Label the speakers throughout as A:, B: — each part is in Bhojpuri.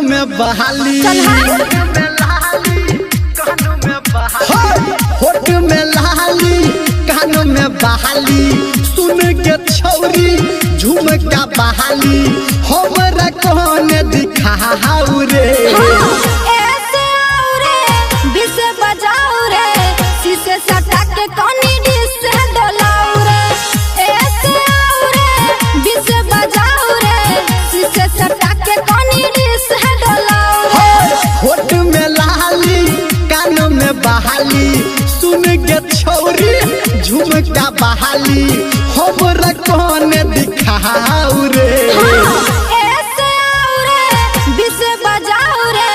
A: में बहाली होठ में लाली कानों में बहाली सुन के छौरी झुमका बहाली हमरा कौन दिखाऊ रे
B: ऐसे आओ रे बिस बजाओ रे शीशे सटा के कोनी डिस डोलाओ रे ऐसे आओ रे बिस बजाओ रे शीशे सटा के कोनी डिस डोलाओ रे
A: होठ में लाली कानों में बहाली सुन के छौरी झुमका बहाली हमरा कौन दिखाऊ रे
B: ऐसे आओ रे बिस बजाओ रे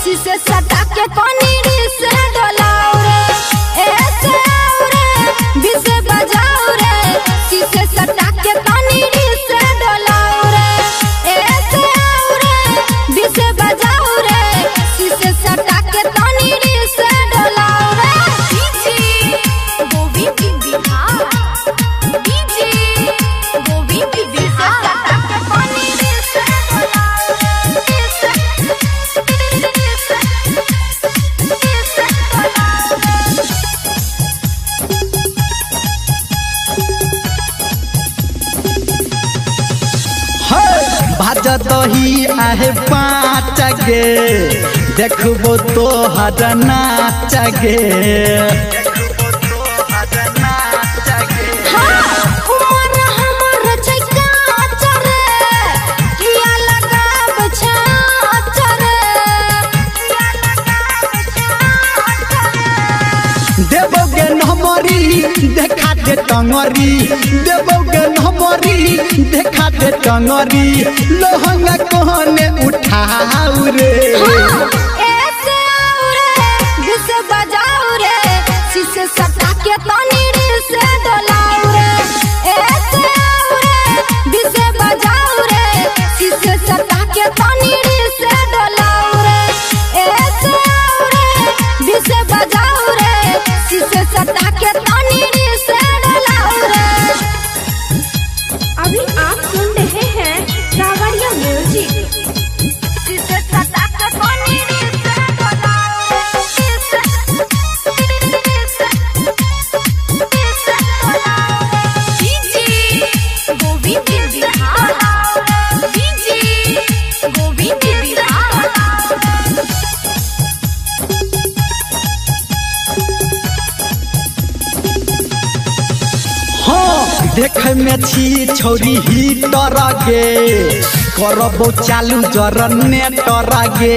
B: शीशे सटा के कोनी डिस डोलाओ रे ऐसे आओ रे बिस बजाओ रे शीशे सटा के कोनी डिस डोलाओ रे ऐसे आओ रे बिस बजाओ रे शीशे सटा के कोनी डिस डोलाओ रे डीजे गोविंद बिहार डीजे गोविंद बिहार सटा के कोनी डिस डोलाओ
A: भाजा दही आहे पाँच गे देखबो तो हर नाच गे
B: उमर हमर छैका चरे किया लगाब छाचरे किया लगाब छाचरे
A: देवोगे नमरी देखा दे टंगरी देवोगे नमरी देखा दे टंगरी लोहंगा कोने उठाऊ रे
B: ऐसे आओ रे बिस बजाओ रे शीशे सटा के तनी डिस डोलाओ रे ऐसे आओ रे बिस बजाओ रे शीशे सटा के तनी डिस डोलाओ रे ऐसे आओ रे बिस बजाओ रे शीशे सटा के तनी डिस डोलाओ रे।
C: अभी आप सुन रहे हैं सावरिया म्यूजिक।
B: शीशे सटा के तनी डिस डोलाओ डीजे गोविंद बिहार डीजे गोविंद बिहार
A: हाँ देख में छी छौरी ही डर गे करबो चालू जरने डर गे